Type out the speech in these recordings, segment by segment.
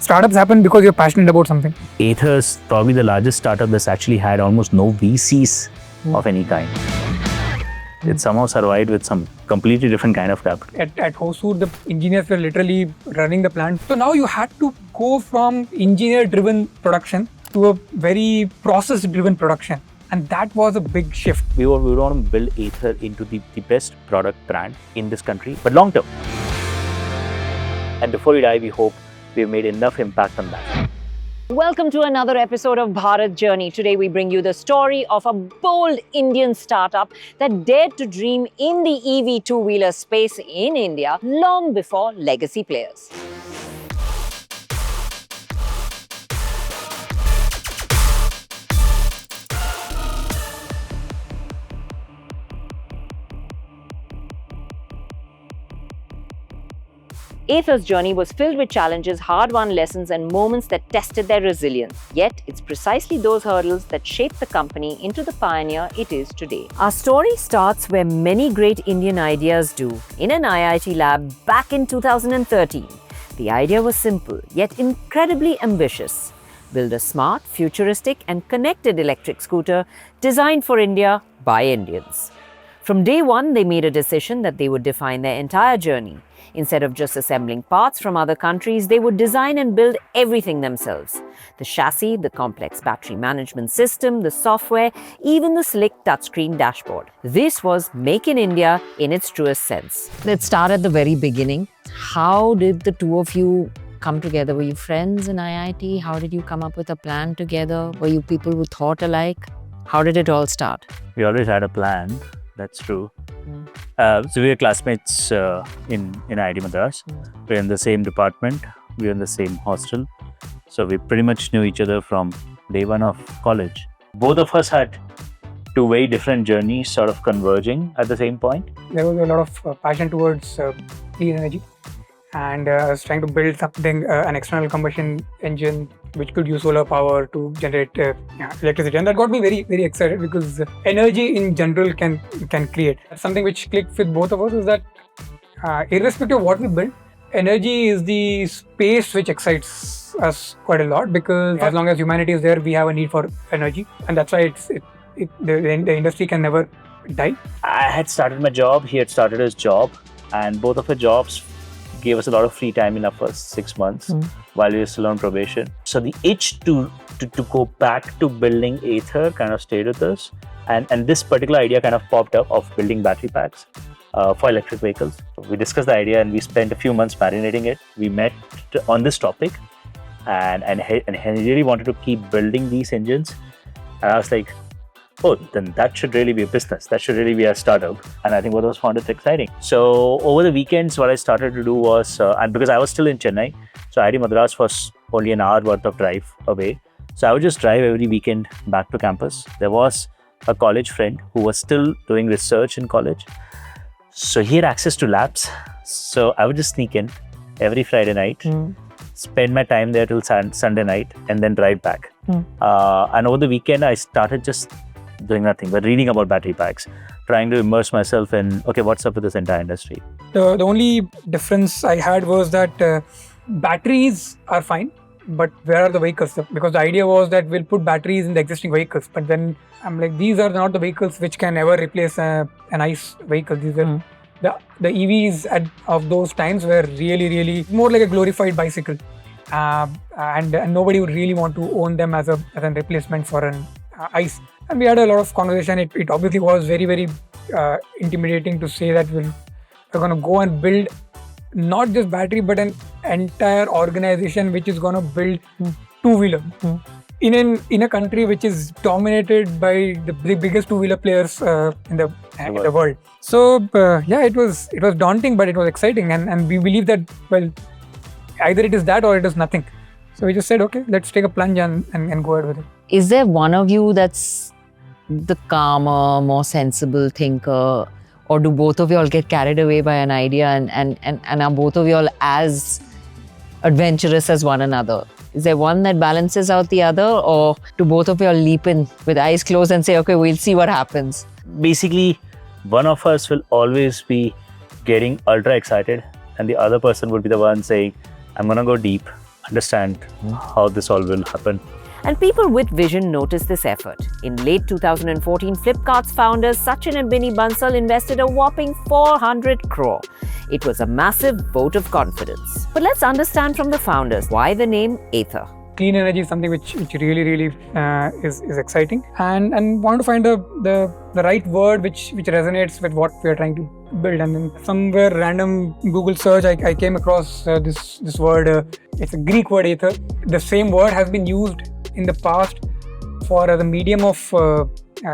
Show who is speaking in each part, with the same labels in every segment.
Speaker 1: Startups happen because you're passionate about something.
Speaker 2: Ather's probably the largest startup that's actually had almost no VCs of any kind. It somehow survived with some completely different kind of capital.
Speaker 1: At Hosur, the engineers were literally running the plant. So now you had to go from engineer-driven production to a very process-driven production. And that was a big shift.
Speaker 2: We want to build Ather into the best product brand in this country, but long term. And before we die, we hope we've made enough impact on that.
Speaker 3: Welcome to another episode of Bharat Journey. Today we bring you the story of a bold Indian startup that dared to dream in the EV two-wheeler space in India long before legacy players. Ather's journey was filled with challenges, hard-won lessons, and moments that tested their resilience. Yet, it's precisely those hurdles that shaped the company into the pioneer it is today. Our story starts where many great Indian ideas do, in an IIT lab back in 2013. The idea was simple, yet incredibly ambitious. Build a smart, futuristic, and connected electric scooter designed for India by Indians. From day one, they made a decision that they would define their entire journey. Instead of just assembling parts from other countries, they would design and build everything themselves. The chassis, the complex battery management system, the software, even the slick touchscreen dashboard. This was Make in India in its truest sense. Let's start at the very beginning. How did the two of you come together? Were you friends in IIT? How did you come up with a plan together? Were you people who thought alike? How did it all start?
Speaker 2: We always had a plan, that's true. So we were classmates in IIT Madras. We were in the same department, we were in the same hostel. So we pretty much knew each other from day one of college. Both of us had two very different journeys sort of converging at the same point.
Speaker 1: There was a lot of passion towards clean energy. And I was trying to build something, an external combustion engine which could use solar power to generate electricity. And that got me very, very excited because energy in general can create. Something which clicked with both of us is that irrespective of what we build, energy is the space which excites us quite a lot, because as long as humanity is there, we have a need for energy. And that's why the industry can never die.
Speaker 2: I had started my job, he had started his job, and both of our jobs gave us a lot of free time in our first 6 months while we were still on probation. So the itch to go back to building Ather kind of stayed with us. And this particular idea kind of popped up of building battery packs for electric vehicles. So we discussed the idea and we spent a few months marinating it. We met on this topic and he really wanted to keep building these engines. And I was like, oh, then that should really be a business. That should really be a startup. And I think both of us found it exciting. So over the weekends, what I started to do was, and because I was still in Chennai, so IIT Madras was only an hour worth of drive away. So I would just drive every weekend back to campus. There was a college friend who was still doing research in college. So he had access to labs. So I would just sneak in every Friday night, spend my time there till Sunday night, and then drive back. And over the weekend, I started just doing nothing but reading about battery packs, trying to immerse myself in, okay, what's up with this entire industry.
Speaker 1: The only difference I had was that batteries are fine, but where are the vehicles? Because the idea was that we'll put batteries in the existing vehicles, but then I'm like, these are not the vehicles which can ever replace an ICE vehicle. These are the EVs of those times were really more like a glorified bicycle, and nobody would really want to own them as a replacement for an ICE. And we had a lot of conversation. It obviously was very intimidating to say that we're going to go and build not just battery, but an entire organization which is going to build two-wheeler in a country which is dominated by the biggest two-wheeler players in the world. So it was daunting, but it was exciting, and we believe that, well, either it is that or it is nothing. So we just said, okay, let's take a plunge and go ahead with it.
Speaker 3: Is there one of you that's the calmer, more sensible thinker, or do both of you all get carried away by an idea and are both of you all as adventurous as one another? Is there one that balances out the other, or do both of you all leap in with eyes closed and say, okay, we'll see what happens?
Speaker 2: Basically, one of us will always be getting ultra excited and the other person would be the one saying, I'm going to go deep. understand how this all will happen.
Speaker 3: And people with vision noticed this effort. In late 2014, Flipkart's founders Sachin and Binny Bansal invested a whopping 400 crore. It was a massive vote of confidence. But let's understand from the founders why the name Ather.
Speaker 1: Clean energy is something which really is exciting, and want to find the right word which resonates with what we are trying to build. And then somewhere random Google search, I came across this word. It's a Greek word, Ather. The same word has been used in the past for the medium of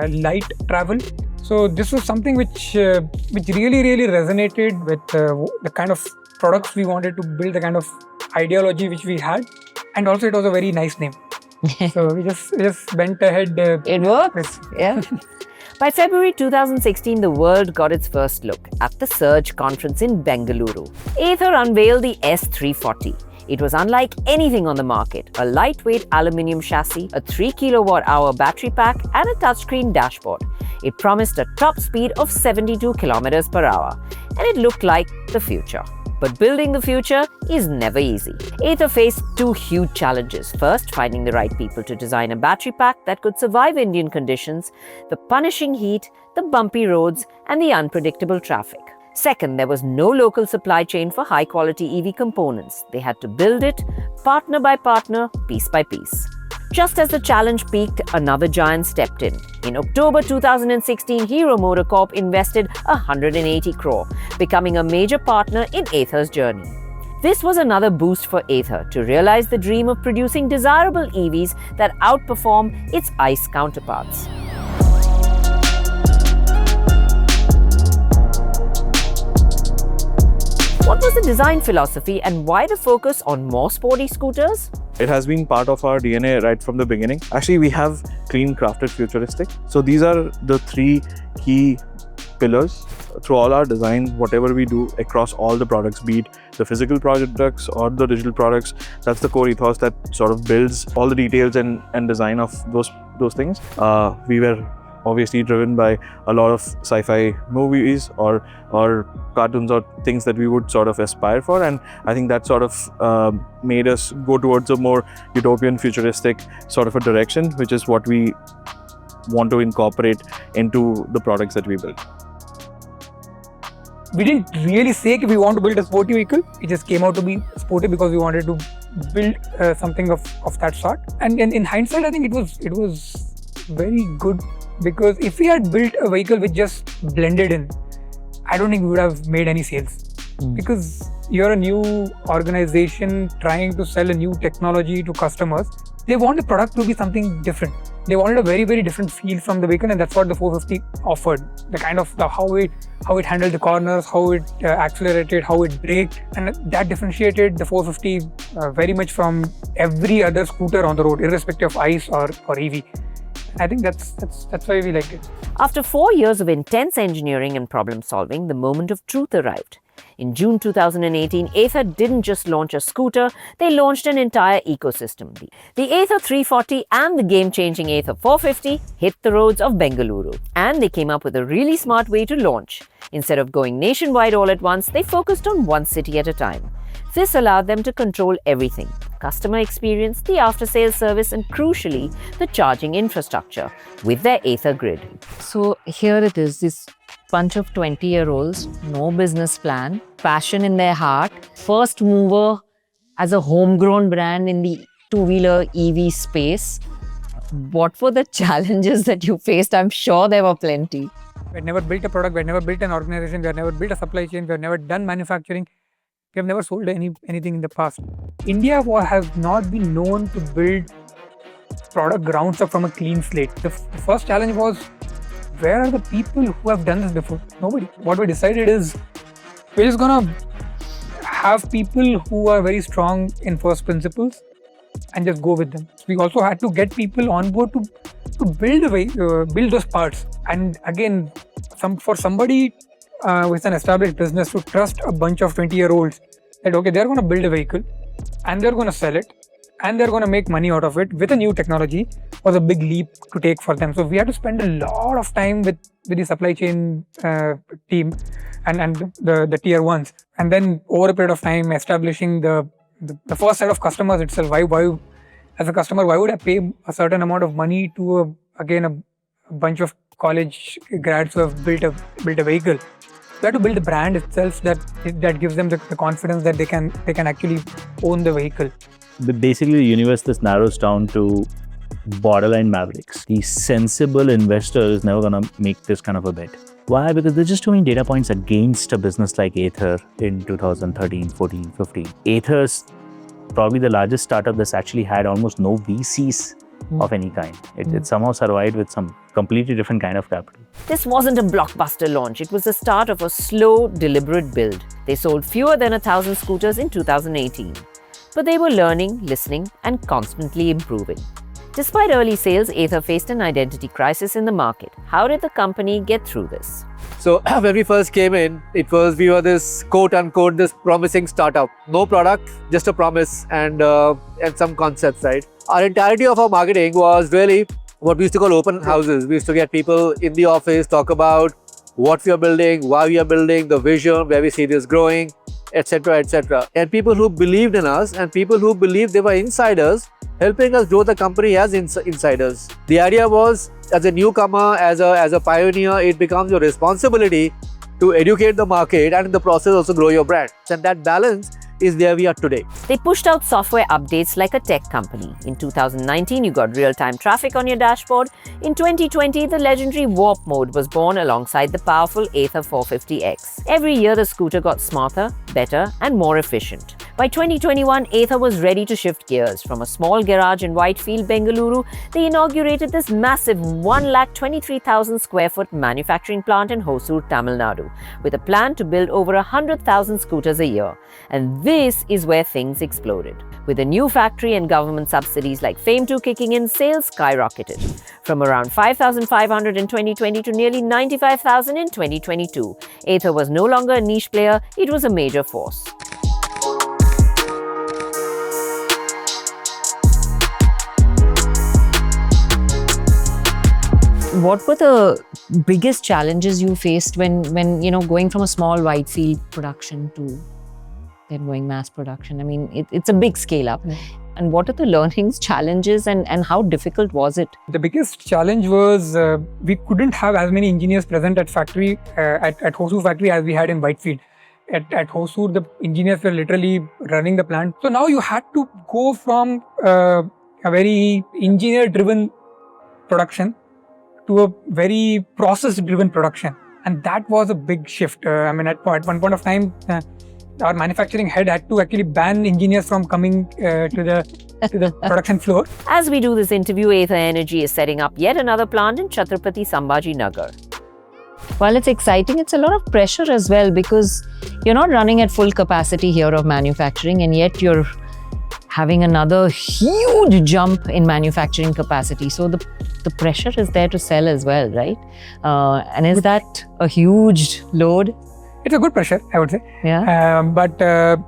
Speaker 1: light travel. So this was something which really resonated with the kind of products we wanted to build, the kind of ideology which we had. And also, it was a very nice name. So we just went ahead.
Speaker 3: It works. Yeah. By February 2016, the world got its first look at the Surge conference in Bengaluru. Ather unveiled the S340. It was unlike anything on the market. A lightweight aluminium chassis, a 3 kilowatt-hour battery pack, and a touchscreen dashboard. It promised a top speed of 72 kilometers per hour, and it looked like the future. But building the future is never easy. Ather faced two huge challenges. First, finding the right people to design a battery pack that could survive Indian conditions, the punishing heat, the bumpy roads, and the unpredictable traffic. Second, there was no local supply chain for high-quality EV components. They had to build it, partner by partner, piece by piece. Just as the challenge peaked, another giant stepped in. In October 2016, Hero MotoCorp invested 180 crore, becoming a major partner in Ather's journey. This was another boost for Ather to realize the dream of producing desirable EVs that outperform its ICE counterparts. What was the design philosophy and why the focus on more sporty scooters?
Speaker 4: It has been part of our DNA right from the beginning. Actually, we have clean, crafted, futuristic. So these are the three key pillars through all our designs, whatever we do across all the products, be it the physical products or the digital products. That's the core ethos that sort of builds all the details and design of those things. We were obviously driven by a lot of sci-fi movies or cartoons or things that we would sort of aspire for, and I think that sort of made us go towards a more utopian, futuristic sort of a direction, which is what we want to incorporate into the products that we build.
Speaker 1: We didn't really say we want to build a sporty vehicle. It just came out to be sporty because we wanted to build something of that sort. And in hindsight, I think it was very good, because if we had built a vehicle which just blended in, I don't think we would have made any sales. Because you're a new organization trying to sell a new technology to customers. They want the product to be something different. They wanted a very different feel from the vehicle, and that's what the 450 offered. The kind of how it handled the corners, how it accelerated, how it braked, and that differentiated the 450 very much from every other scooter on the road, irrespective of ICE or EV. I think that's why we liked it.
Speaker 3: After 4 years of intense engineering and problem solving, the moment of truth arrived. In June 2018, Ather didn't just launch a scooter, they launched an entire ecosystem. The Ather 340 and the game-changing Ather 450 hit the roads of Bengaluru. And they came up with a really smart way to launch. Instead of going nationwide all at once, they focused on one city at a time. This allowed them to control everything: customer experience, the after-sales service, and crucially, the charging infrastructure with their Ather grid.
Speaker 5: So here it is, this bunch of 20-year-olds, no business plan, passion in their heart, first mover as a homegrown brand in the two-wheeler EV space. What were the challenges that you faced? I'm sure there were plenty.
Speaker 1: We had never built a product, we had never built an organization, we had never built a supply chain, we had never done manufacturing. We have never sold anything in the past. India has not been known to build product grounds up from a clean slate. The first challenge was, where are the people who have done this before? Nobody. What we decided is, we're just gonna have people who are very strong in first principles and just go with them. We also had to get people on board to build those parts. And again, for somebody with an established business to trust a bunch of 20-year-olds that, okay, they're going to build a vehicle and they're going to sell it and they're going to make money out of it with a new technology, was a big leap to take for them. So we had to spend a lot of time with the supply chain team and the tier ones, and then over a period of time establishing the the first set of customers itself. Why as a customer, why would I pay a certain amount of money to a bunch of college grads who have built a vehicle? You have to build a brand itself that gives them the confidence that they can actually own the vehicle.
Speaker 2: Basically, the universe this narrows down to borderline mavericks. The sensible investor is never going to make this kind of a bet. Why? Because there's just too many data points against a business like Ather in 2013, 14, 15. Ather's probably the largest startup that's actually had almost no VCs of any kind. It somehow survived with some completely different kind of capital.
Speaker 3: This wasn't a blockbuster launch. It was the start of a slow, deliberate build. They sold fewer than 1,000 scooters in 2018. But they were learning, listening, and constantly improving. Despite early sales, Ather faced an identity crisis in the market. How did the company get through this?
Speaker 6: So when we first came in, we were this quote unquote this promising startup. No product, just a promise and some concepts, right? Our entirety of our marketing was really what we used to call open houses. We used to get people in the office, talk about what we are building, why we are building, the vision, where we see this growing, etc., etc. And people who believed in us and people who believed they were insiders, helping us grow the company as insiders. The idea was, as a newcomer, as a pioneer, it becomes your responsibility to educate the market and in the process also grow your brand. And that balance is where we are today.
Speaker 3: They pushed out software updates like a tech company. In 2019, you got real-time traffic on your dashboard. In 2020, the legendary Warp Mode was born alongside the powerful Ather 450X. Every year, the scooter got smarter, better, and more efficient. By 2021, Ather was ready to shift gears. From a small garage in Whitefield, Bengaluru, they inaugurated this massive 123,000 square foot manufacturing plant in Hosur, Tamil Nadu, with a plan to build over 100,000 scooters a year. And this is where things exploded. With a new factory and government subsidies like FAME 2 kicking in, sales skyrocketed. From around 5,500 in 2020 to nearly 95,000 in 2022. Ather was no longer a niche player, it was a major force.
Speaker 5: What were the biggest challenges you faced when going from a small Whitefield production to then going mass production? I mean, it's a big scale up. And what are the learnings, challenges, and how difficult was it?
Speaker 1: The biggest challenge was we couldn't have as many engineers present at factory at Hosur factory as we had in Whitefield. At Hosur, the engineers were literally running the plant. So now you had to go from a very engineer-driven production to a very process-driven production, and that was a big shift. I mean, at one point of time, our manufacturing head had to actually ban engineers from coming to the production floor.
Speaker 3: As we do this interview, Ather Energy is setting up yet another plant in Chhatrapati Sambhaji Nagar.
Speaker 5: While it's exciting, it's a lot of pressure as well, because you're not running at full capacity here of manufacturing, and yet you're having another huge jump in manufacturing capacity. So the pressure is there to sell as well, right? And is that a huge load?
Speaker 1: It's a good pressure, I would say.
Speaker 5: Yeah.
Speaker 1: But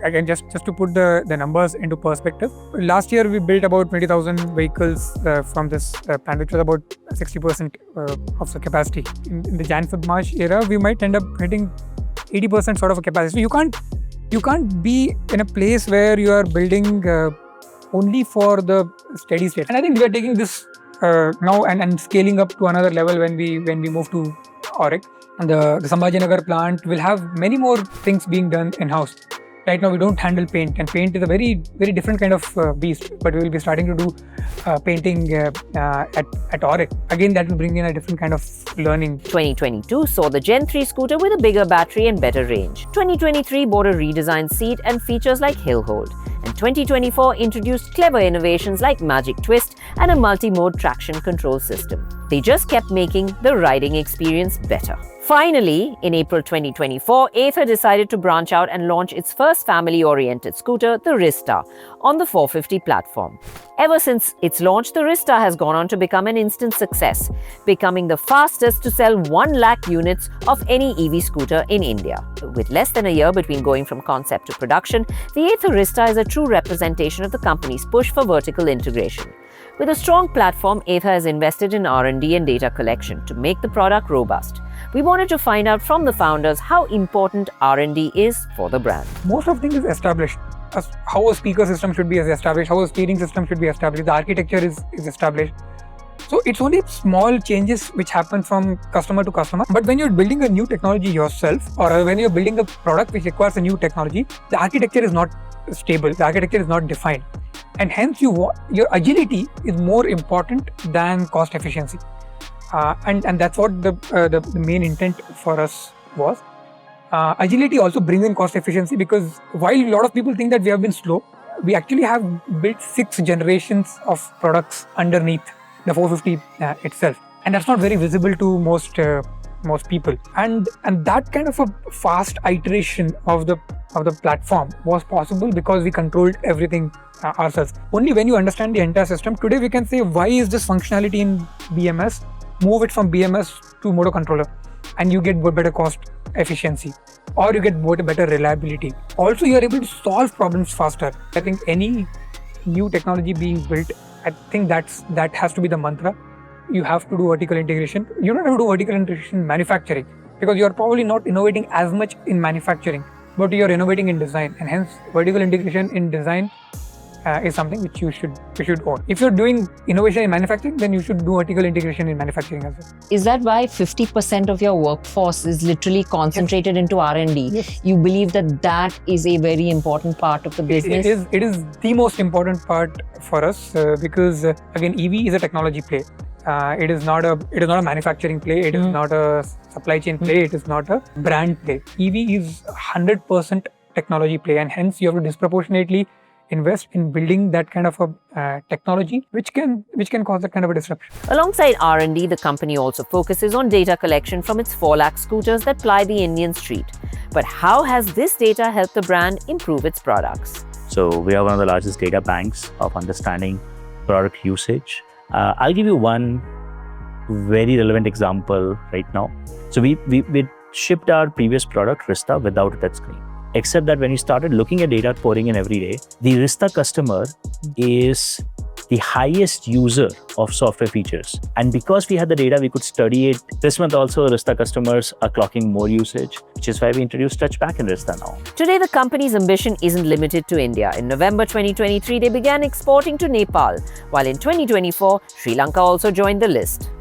Speaker 1: again, just to put the numbers into perspective, last year we built about 20,000 vehicles from this plant, which was about 60% of the capacity. In the Jan-Feb-March era, we might end up hitting 80% sort of a capacity. So you can't be in a place where you are building only for the steady state. And I think we are taking this now and scaling up to another level when we move to Auric. And the Sambhajinagar plant will have many more things being done in-house. Right now we don't handle paint, and paint is a very, very different kind of beast, but we will be starting to do painting at Auric. Again, that will bring in a different kind of learning.
Speaker 3: 2022 saw the Gen 3 scooter with a bigger battery and better range. 2023 brought a redesigned seat and features like hill hold. And 2024 introduced clever innovations like Magic Twist and a multi-mode traction control system. They just kept making the riding experience better. Finally, in April 2024, Ather decided to branch out and launch its first family-oriented scooter, the Rizta, on the 450 platform. Ever since its launch, the Rizta has gone on to become an instant success, becoming the fastest to sell 1 lakh units of any EV scooter in India. With less than a year between going from concept to production, the Ather Rizta is a true representation of the company's push for vertical integration. With a strong platform, Ather has invested in R&D and data collection to make the product robust. We wanted to find out from the founders how important R&D is for the brand.
Speaker 1: Most of things is established. how a speaker system should be established, how a steering system should be established, the architecture is established. So it's only small changes which happen from customer to customer. But when you're building a new technology yourself, or when you're building a product which requires a new technology, the architecture is not stable, the architecture is not defined. And hence your agility is more important than cost efficiency. And that's what the main intent for us was. Agility also brings in cost efficiency, because while a lot of people think that we have been slow, we actually have built 6 generations of products underneath the 450 itself, and that's not very visible to most people. And that kind of a fast iteration of the platform was possible because we controlled everything ourselves. Only when you understand the entire system, today we can say, why is this functionality in BMS? Move it from BMS to motor controller, and you get better cost efficiency, or you get better reliability. Also, you are able to solve problems faster. I think any new technology being built, I think that has to be the mantra. You have to do vertical integration. You don't have to do vertical integration in manufacturing, because you are probably not innovating as much in manufacturing, but you are innovating in design, and hence vertical integration in design is something which you should own. If you're doing innovation in manufacturing, then you should do vertical integration in manufacturing as well.
Speaker 5: Is that why 50% of your workforce is literally concentrated into R&D?
Speaker 1: Yes.
Speaker 5: You believe that is a very important part of the business?
Speaker 1: It is the most important part for us, because again, EV is a technology play. It is not a manufacturing play. It is not a supply chain play. It is not a brand play. EV is 100% technology play, and hence you have to disproportionately invest in building that kind of a technology which can cause that kind of a disruption.
Speaker 3: Alongside R&D, the company also focuses on data collection from its 4 lakh scooters that ply the Indian street. But how has this data helped the brand improve its products?
Speaker 2: So we are one of the largest data banks of understanding product usage. I'll give you one very relevant example right now. So we shipped our previous product, Rizta, without a touch screen. Except that when we started looking at data pouring in every day, the Rizta customer is the highest user of software features. And because we had the data, we could study it. This month also, Rizta customers are clocking more usage, which is why we introduced Touchback in Rizta now.
Speaker 3: Today, the company's ambition isn't limited to India. In November 2023, they began exporting to Nepal, while in 2024, Sri Lanka also joined the list.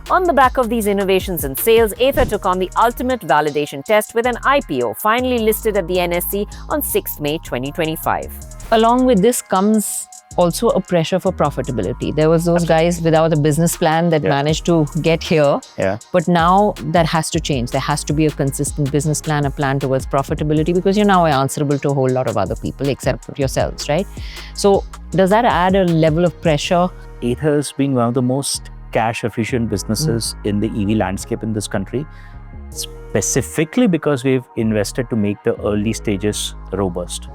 Speaker 3: On the back of these innovations and sales, Ather took on the ultimate validation test with an IPO, finally listed at the NSE on 6th May 2025.
Speaker 5: Along with this comes also a pressure for profitability. There was those guys without a business plan that managed to get here.
Speaker 2: Yeah.
Speaker 5: But now that has to change. There has to be a consistent business plan, a plan towards profitability, because you're now answerable to a whole lot of other people except yourselves, right? So does that add a level of pressure?
Speaker 2: Ather's being one of the most cash efficient businesses in the EV landscape in this country, specifically because we've invested to make the early stages robust.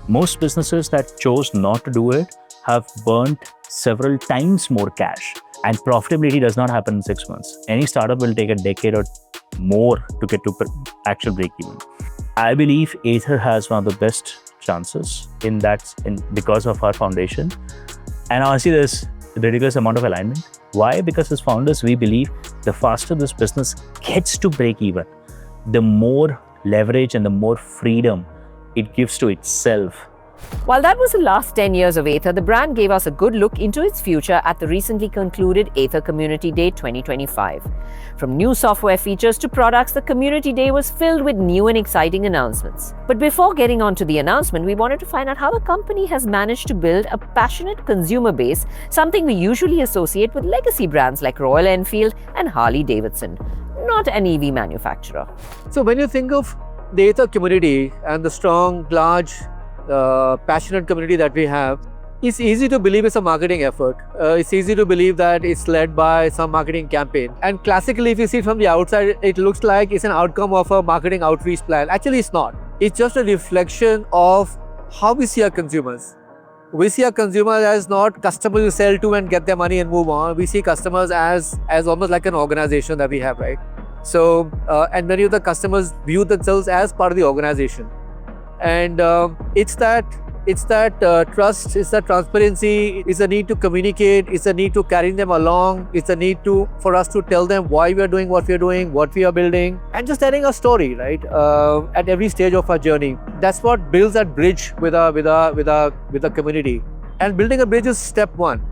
Speaker 2: Most businesses that chose not to do it have burnt several times more cash, and profitability does not happen in 6 months. Any startup will take a decade or more to get to actual break even. I believe Ather has one of the best chances because of our foundation, and honestly there's a ridiculous amount of alignment. Why? Because as founders, we believe the faster this business gets to break even, the more leverage and the more freedom it gives to itself.
Speaker 3: While that was the last 10 years of Ather, the brand gave us a good look into its future at the recently concluded Ather Community Day 2025. From new software features to products, the Community Day was filled with new and exciting announcements. But before getting on to the announcement, we wanted to find out how the company has managed to build a passionate consumer base, something we usually associate with legacy brands like Royal Enfield and Harley Davidson, not an EV manufacturer.
Speaker 6: So when you think of the Ather community and the strong, large, passionate community that we have, it's easy to believe it's a marketing effort. It's easy to believe that it's led by some marketing campaign. And classically, if you see it from the outside, it looks like it's an outcome of a marketing outreach plan. Actually, it's not. It's just a reflection of how we see our consumers. We see our consumers as not customers you sell to and get their money and move on. We see customers as almost like an organization that we have, right? So, and many of the customers view themselves as part of the organization. And it's that It's that trust, it's that transparency, it's a need to communicate, it's a need to carry them along, it's a need for us to tell them why we are doing what we are doing, what we are building, and just telling a story, right? At every stage of our journey. That's what builds that bridge with a community. And building a bridge is step one.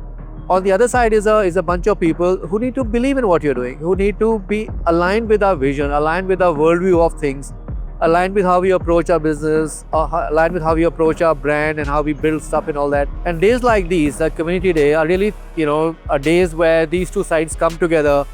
Speaker 6: On the other side is a bunch of people who need to believe in what you're doing, who need to be aligned with our vision, aligned with our worldview of things, aligned with how we approach our business, aligned with how we approach our brand and how we build stuff and all that. And days like these, like Community Day, are really, are days where these two sides come together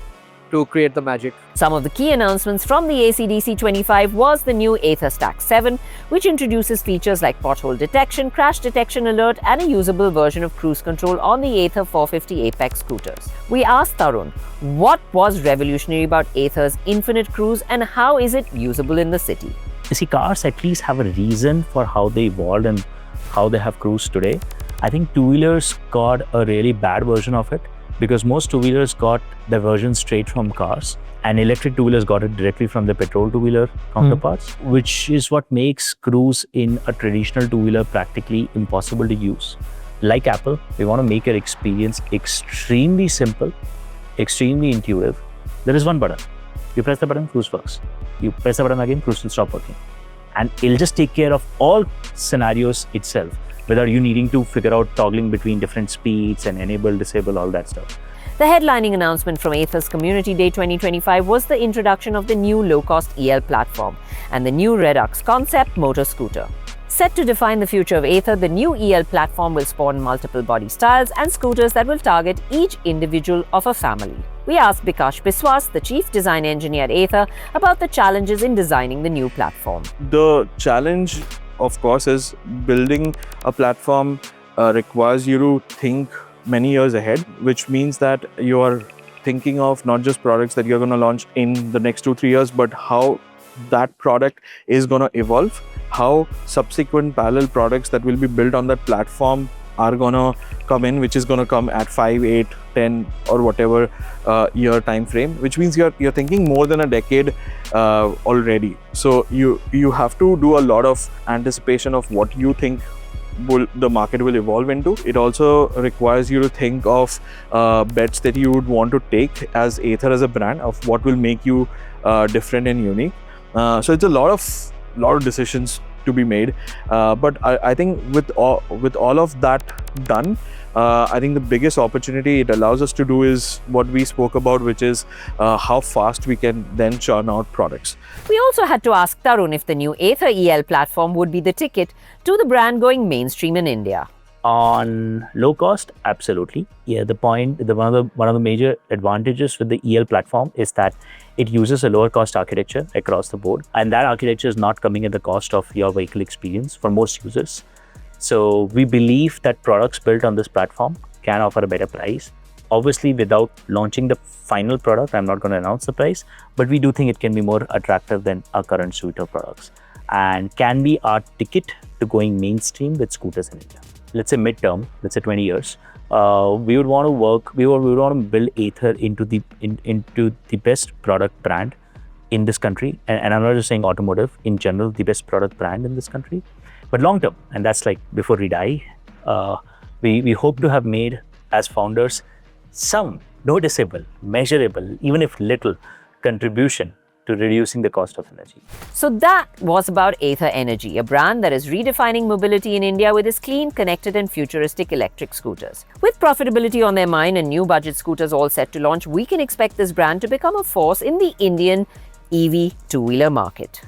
Speaker 6: to create the magic.
Speaker 3: Some of the key announcements from the ACDC 25 was the new Ather Stack 7, which introduces features like pothole detection, crash detection alert, and a usable version of cruise control on the Ather 450 Apex scooters. We asked Tarun, what was revolutionary about Ather's Infinite Cruise and how is it usable in the city?
Speaker 2: You see, cars at least have a reason for how they evolved and how they have cruise today. I think two-wheelers got a really bad version of it, because most two-wheelers got the version straight from cars and electric two-wheelers got it directly from the petrol two-wheeler counterparts, which is what makes cruise in a traditional two-wheeler practically impossible to use. Like Apple, we want to make your experience extremely simple, extremely intuitive. There is one button. You press the button, cruise works. You press the button again, cruise will stop working. And it'll just take care of all scenarios itself, without you needing to figure out toggling between different speeds and enable, disable, all that stuff.
Speaker 3: The headlining announcement from Ather's Community Day 2025 was the introduction of the new low-cost EL platform and the new Redux concept motor scooter. Set to define the future of Ather, the new EL platform will spawn multiple body styles and scooters that will target each individual of a family. We asked Bikash Biswas, the chief design engineer at Ather, about the challenges in designing the new platform.
Speaker 4: The challenge, of course, is building a platform requires you to think many years ahead, which means that you are thinking of not just products that you're going to launch in the next 2-3 years, but how that product is going to evolve, how subsequent parallel products that will be built on that platform are going to come in, which is going to come at 5, 8, 10 or whatever year time frame, which means you're thinking more than a decade already. So you have to do a lot of anticipation of what you think the market will evolve into. It also requires you to think of bets that you would want to take as Ather as a brand, of what will make you different and unique. So it's a lot of decisions to be made, but I think with all of that done, I think the biggest opportunity it allows us to do is what we spoke about, which is how fast we can then churn out products.
Speaker 3: We also had to ask Tarun if the new Ather EL platform would be the ticket to the brand going mainstream in India.
Speaker 2: On low cost, absolutely. Yeah, one of the major advantages with the EL platform is that it uses a lower cost architecture across the board, and that architecture is not coming at the cost of your vehicle experience for most users. So we believe that products built on this platform can offer a better price. Obviously, without launching the final product, I'm not going to announce the price, but we do think it can be more attractive than our current suite of products and can be our ticket to going mainstream with scooters in India. Let's say midterm, let's say 20 years, we would want to build Ather into the best product brand in this country. And I'm not just saying automotive, in general, the best product brand in this country. But long term, and that's like before we die, we hope to have made, as founders, some noticeable, measurable, even if little, contribution to reducing the cost of energy.
Speaker 3: So that was about Ather Energy, a brand that is redefining mobility in India with its clean, connected and futuristic electric scooters. With profitability on their mind and new budget scooters all set to launch, we can expect this brand to become a force in the Indian EV two-wheeler market.